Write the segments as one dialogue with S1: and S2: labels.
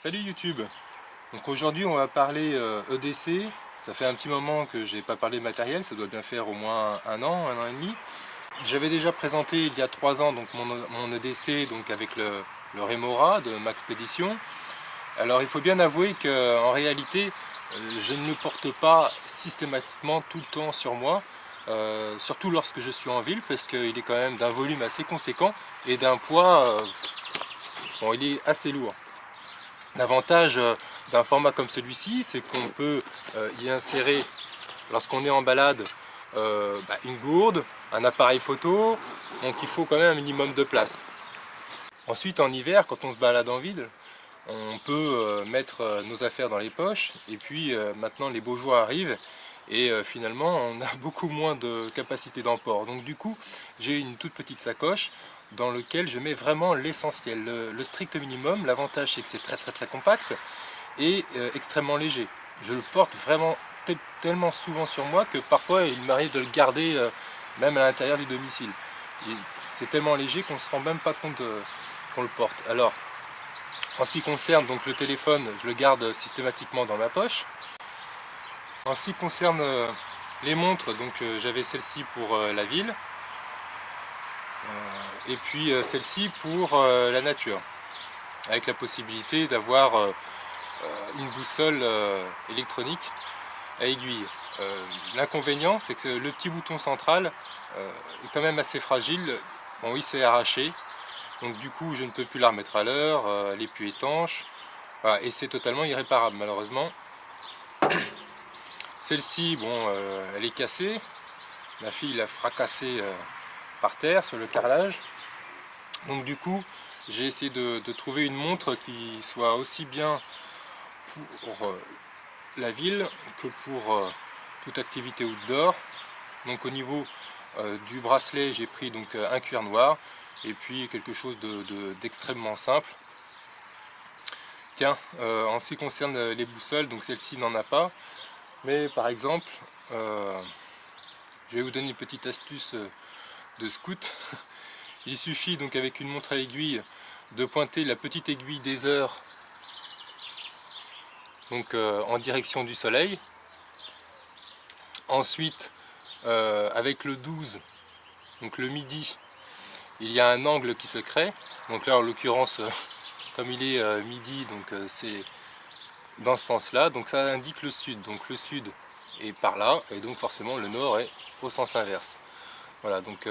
S1: Salut YouTube. Donc aujourd'hui on va parler EDC. Ça fait un petit moment que j'ai pas parlé matériel, ça doit bien faire au moins un an et demi. J'avais déjà présenté il y a 3 ans donc mon EDC donc avec le Remora de Maxpédition. Alors il faut bien avouer qu'en réalité je ne le porte pas systématiquement tout le temps sur moi, surtout lorsque je suis en ville parce qu'il est quand même d'un volume assez conséquent et d'un poids, bon, il est assez lourd. L'avantage d'un format comme celui-ci, c'est qu'on peut y insérer, lorsqu'on est en balade, une gourde, un appareil photo, donc il faut quand même un minimum de place. Ensuite, en hiver, quand on se balade en ville, on peut mettre nos affaires dans les poches, et puis maintenant les beaux jours arrivent, et finalement on a beaucoup moins de capacité d'emport. Donc du coup, j'ai une toute petite sacoche dans laquelle je mets vraiment l'essentiel, le strict minimum. L'avantage c'est que c'est très compact et extrêmement léger. Je le porte vraiment tellement souvent sur moi que parfois il m'arrive de le garder même à l'intérieur du domicile. C'est tellement léger qu'on ne se rend même pas compte qu'on le porte. Alors, en ce qui concerne donc le téléphone, je le garde systématiquement dans ma poche. En ce qui concerne les montres, donc j'avais celle-ci pour la ville et puis celle-ci pour la nature, avec la possibilité d'avoir une boussole électronique à aiguille. L'inconvénient, c'est que le petit bouton central est quand même assez fragile. Bon, il s'est arraché, donc du coup je ne peux plus la remettre à l'heure, elle est plus étanche. Voilà, et c'est totalement irréparable malheureusement. Celle-ci, bon, elle est cassée. Ma fille l'a fracassée par terre sur le carrelage. Donc du coup, j'ai essayé de trouver une montre qui soit aussi bien pour la ville que pour toute activité outdoor. Donc au niveau du bracelet, j'ai pris donc un cuir noir et puis quelque chose d'extrêmement simple. Tiens, en ce qui concerne les boussoles, donc celle-ci n'en a pas. Mais par exemple, je vais vous donner une petite astuce de scout. Il suffit donc avec une montre à aiguille de pointer la petite aiguille des heures donc en direction du soleil. Ensuite, avec le 12, donc le midi, il y a un angle qui se crée. Donc là en l'occurrence, comme il est midi, donc c'est dans ce sens-là. Donc ça indique le sud. Donc le sud est par là et donc forcément le nord est au sens inverse. Voilà, donc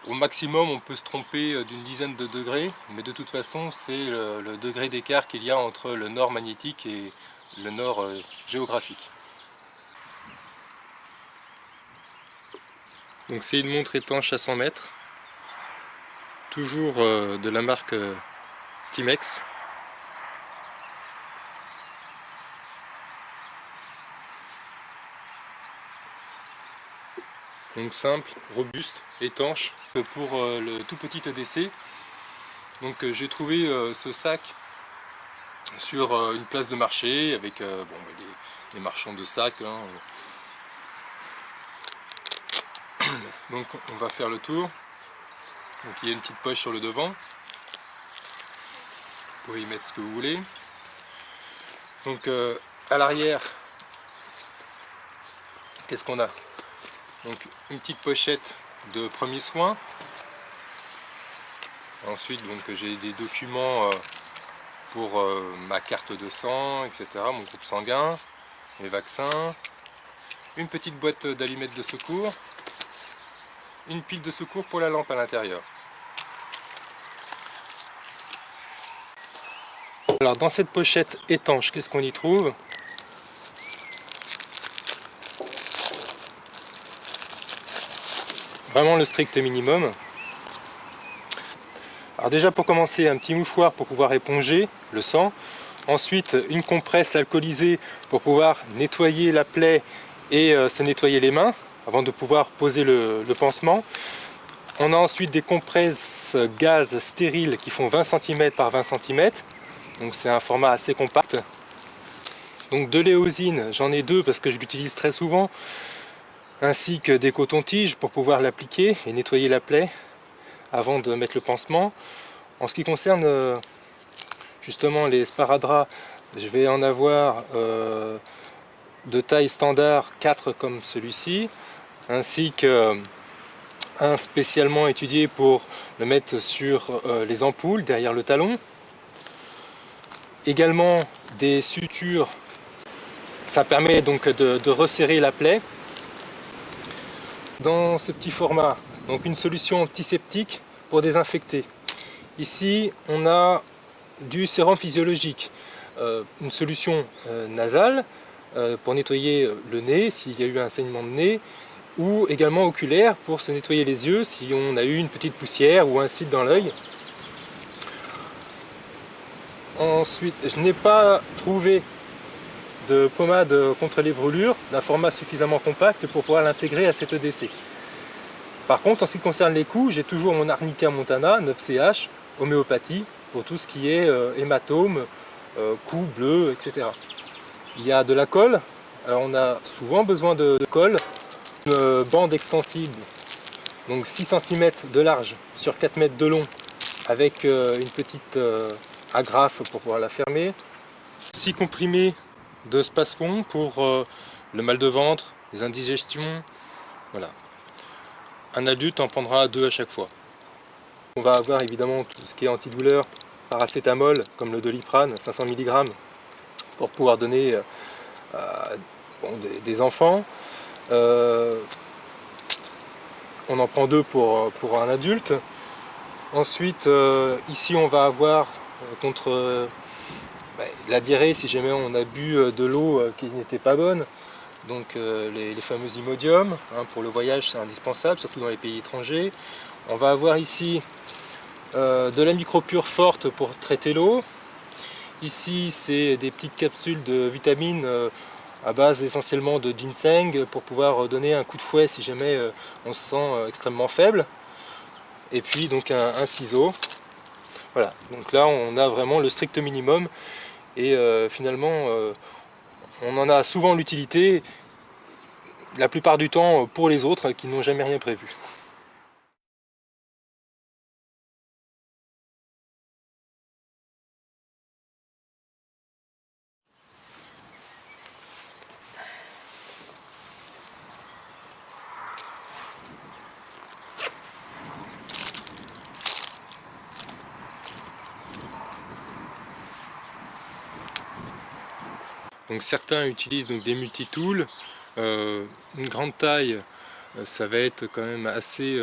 S1: au maximum on peut se tromper d'une dizaine de degrés, mais de toute façon c'est le degré d'écart qu'il y a entre le nord magnétique et le nord géographique. Donc c'est une montre étanche à 100 mètres, toujours de la marque Timex. Donc simple, robuste, étanche. Pour le tout petit EDC, donc j'ai trouvé ce sac sur une place de marché avec les marchands de sacs. Hein. Donc on va faire le tour. Donc il y a une petite poche sur le devant. Vous pouvez y mettre ce que vous voulez. Donc à l'arrière, qu'est-ce qu'on a? Donc une petite pochette de premiers soins. Ensuite donc j'ai des documents pour ma carte de sang, etc. Mon groupe sanguin, mes vaccins. Une petite boîte d'allumettes de secours. Une pile de secours pour la lampe à l'intérieur. Alors dans cette pochette étanche, qu'est-ce qu'on y trouve? Vraiment le strict minimum. Alors déjà pour commencer, un petit mouchoir pour pouvoir éponger le sang. Ensuite une compresse alcoolisée pour pouvoir nettoyer la plaie et se nettoyer les mains avant de pouvoir poser le pansement. On a ensuite des compresses gaz stériles qui font 20 cm par 20 cm. Donc c'est un format assez compact. Donc de l'éosine, j'en ai 2 parce que je l'utilise très souvent, ainsi que des cotons-tiges pour pouvoir l'appliquer et nettoyer la plaie avant de mettre le pansement. En ce qui concerne justement les sparadraps, je vais en avoir de taille standard 4 comme celui-ci, ainsi que un spécialement étudié pour le mettre sur les ampoules derrière le talon. Également des sutures, ça permet donc de resserrer la plaie. Dans ce petit format, donc une solution antiseptique pour désinfecter. Ici on a du sérum physiologique, une solution nasale pour nettoyer le nez s'il y a eu un saignement de nez, ou également oculaire pour se nettoyer les yeux si on a eu une petite poussière ou un cil dans l'œil. Ensuite, je n'ai pas trouvé de pommade contre les brûlures d'un format suffisamment compact pour pouvoir l'intégrer à cette EDC. Par contre, en ce qui concerne les coups, j'ai toujours mon Arnica Montana 9CH homéopathie pour tout ce qui est hématome, coups bleus, etc. Il y a de la colle. Alors on a souvent besoin de colle, une bande extensible, donc 6 cm de large sur 4 mètres de long, avec une petite agrafe pour pouvoir la fermer. 6 comprimés de Spasfon pour le mal de ventre, les indigestions, voilà. Un adulte en prendra 2 à chaque fois. On va avoir évidemment tout ce qui est antidouleur, paracétamol comme le Doliprane, 500 mg, pour pouvoir donner des enfants. On en prend 2 pour un adulte. Ensuite, ici on va avoir contre la diarrhée si jamais on a bu de l'eau qui n'était pas bonne. Donc les fameux Imodium, pour le voyage c'est indispensable, surtout dans les pays étrangers. On va avoir ici de la micropure forte pour traiter l'eau. Ici c'est des petites capsules de vitamines à base essentiellement de ginseng pour pouvoir donner un coup de fouet si jamais on se sent extrêmement faible. Et puis donc un ciseau. Voilà, donc là on a vraiment le strict minimum et finalement on en a souvent l'utilité, la plupart du temps pour les autres qui n'ont jamais rien prévu. Donc certains utilisent donc des multitools, une grande taille, ça va être quand même assez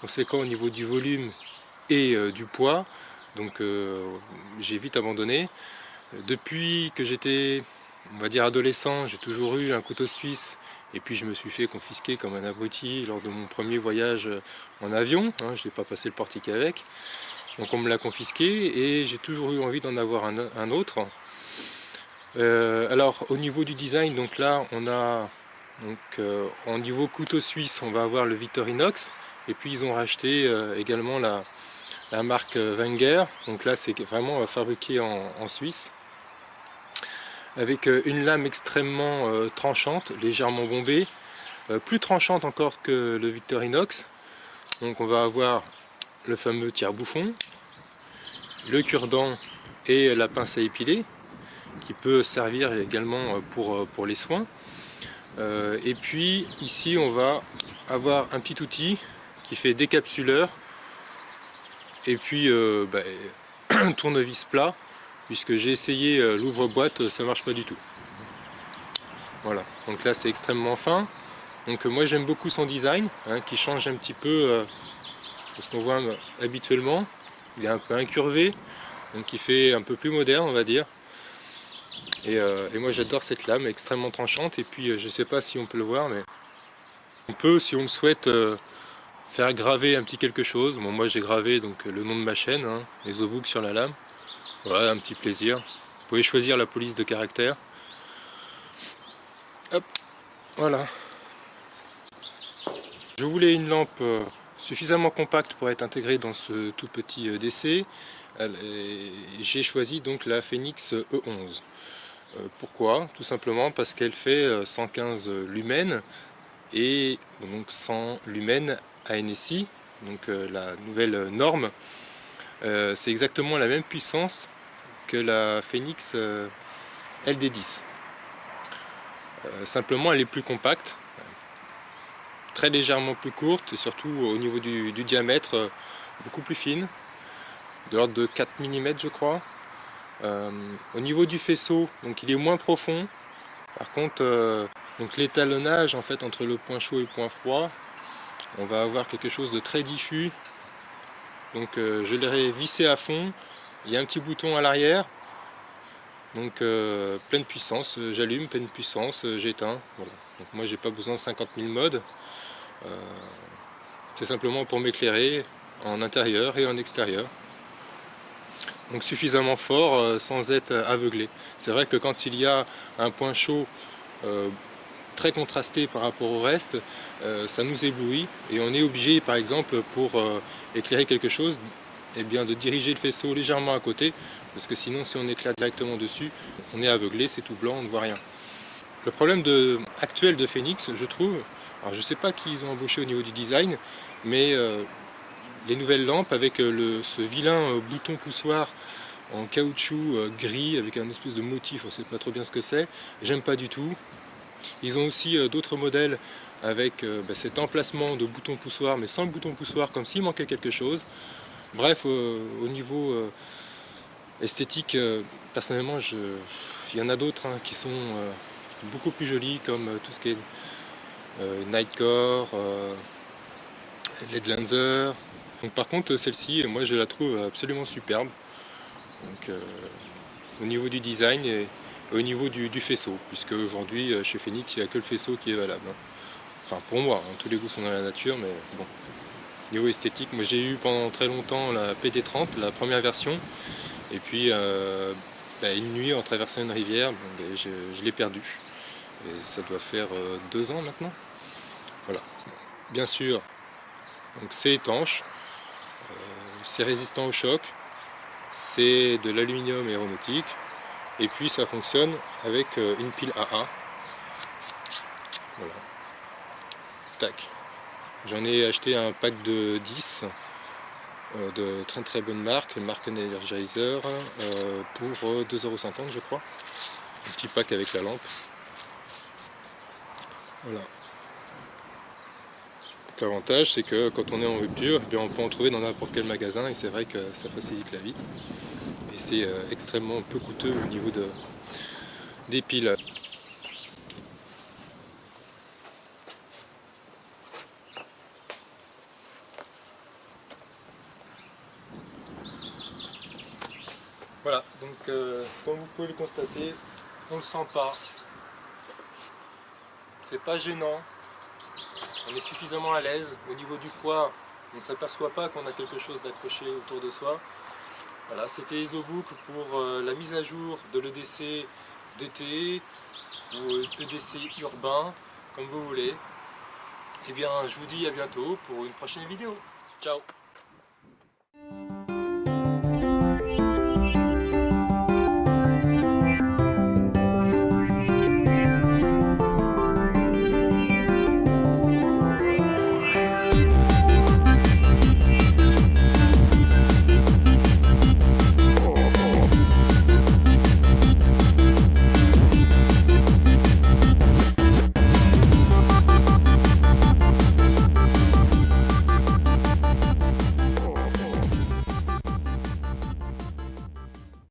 S1: conséquent au niveau du volume et du poids, donc j'ai vite abandonné. Depuis que j'étais, on va dire, adolescent, j'ai toujours eu un couteau suisse, et puis je me suis fait confisquer comme un abruti lors de mon premier voyage en avion, je n'ai pas passé le portique avec, donc on me l'a confisqué et j'ai toujours eu envie d'en avoir un autre. Alors au niveau du design, donc là on a en niveau couteau suisse on va avoir le Victorinox, et puis ils ont racheté également la marque Wenger, donc là c'est vraiment fabriqué en Suisse, avec une lame extrêmement tranchante, légèrement bombée, plus tranchante encore que le Victorinox. Donc on va avoir le fameux tire-bouchon, le cure-dent et la pince à épiler, qui peut servir également pour les soins. Et puis ici on va avoir un petit outil qui fait décapsuleur et puis tournevis plat, puisque j'ai essayé l'ouvre-boîte, ça marche pas du tout. Voilà, donc là c'est extrêmement fin. Donc moi j'aime beaucoup son design, qui change un petit peu de ce qu'on voit habituellement. Il est un peu incurvé, donc il fait un peu plus moderne on va dire. Et moi j'adore cette lame extrêmement tranchante, et puis je sais pas si on peut le voir, mais on peut, si on le souhaite, faire graver un petit quelque chose. Bon, moi j'ai gravé donc le nom de ma chaîne, les Zobook sur la lame. Voilà, un petit plaisir. Vous pouvez choisir la police de caractère. Hop, voilà. Je voulais une lampe suffisamment compacte pour être intégrée dans ce tout petit EDC. J'ai choisi donc la Phoenix E11. Pourquoi? Tout simplement parce qu'elle fait 115 lumens et donc 100 lumens ANSI, donc la nouvelle norme. C'est exactement la même puissance que la Phoenix LD10. Simplement elle est plus compacte, très légèrement plus courte et surtout au niveau du diamètre beaucoup plus fine, de l'ordre de 4 mm je crois. Au niveau du faisceau, donc il est moins profond. Par contre, donc l'étalonnage en fait entre le point chaud et le point froid, on va avoir quelque chose de très diffus. Donc je l'ai vissé à fond. Il y a un petit bouton à l'arrière. Donc pleine puissance, j'allume, pleine puissance, j'éteins. Voilà. Donc moi j'ai pas besoin de 50 000 modes. C'est simplement pour m'éclairer en intérieur et en extérieur. Donc suffisamment fort sans être aveuglé. C'est vrai que quand il y a un point chaud très contrasté par rapport au reste, ça nous éblouit et on est obligé par exemple pour éclairer quelque chose, eh bien, de diriger le faisceau légèrement à côté, parce que sinon si on éclaire directement dessus, on est aveuglé, c'est tout blanc, on ne voit rien. Le problème actuel de Phoenix, je trouve, alors je ne sais pas qui ils ont embauché au niveau du design, mais les nouvelles lampes avec ce vilain bouton poussoir en caoutchouc gris avec un espèce de motif, on ne sait pas trop bien ce que c'est, j'aime pas du tout. Ils ont aussi d'autres modèles avec cet emplacement de bouton poussoir, mais sans le bouton poussoir, comme s'il manquait quelque chose. Bref, au niveau esthétique, personnellement, il y en a d'autres qui sont beaucoup plus jolis, comme tout ce qui est Nightcore, LED Lancer. Donc, par contre, celle-ci, moi, je la trouve absolument superbe. Donc, au niveau du design et au niveau du faisceau, puisque aujourd'hui, chez Phoenix, il n'y a que le faisceau qui est valable. Enfin, pour moi, tous les goûts sont dans la nature, mais bon. Niveau esthétique, moi j'ai eu pendant très longtemps la PD30, la première version, et puis une nuit en traversant une rivière, je l'ai perdu. Et ça doit faire 2 ans maintenant. Voilà. Bien sûr, donc c'est étanche, c'est résistant au choc, c'est de l'aluminium aéronautique, et puis ça fonctionne avec une pile AA. Voilà. Tac. J'en ai acheté un pack de 10 de très très bonne marque Energizer pour 2,50 € je crois. Un petit pack avec la lampe. Voilà. L'avantage c'est que quand on est en rupture, eh bien, on peut en trouver dans n'importe quel magasin et c'est vrai que ça facilite la vie. Et c'est extrêmement peu coûteux au niveau des piles. Voilà, donc comme vous pouvez le constater, on ne le sent pas. C'est pas gênant. On est suffisamment à l'aise. Au niveau du poids, on ne s'aperçoit pas qu'on a quelque chose d'accroché autour de soi. Voilà, c'était EzoBook pour la mise à jour de l'EDC d'été ou EDC urbain, comme vous voulez. Et bien, je vous dis à bientôt pour une prochaine vidéo. Ciao!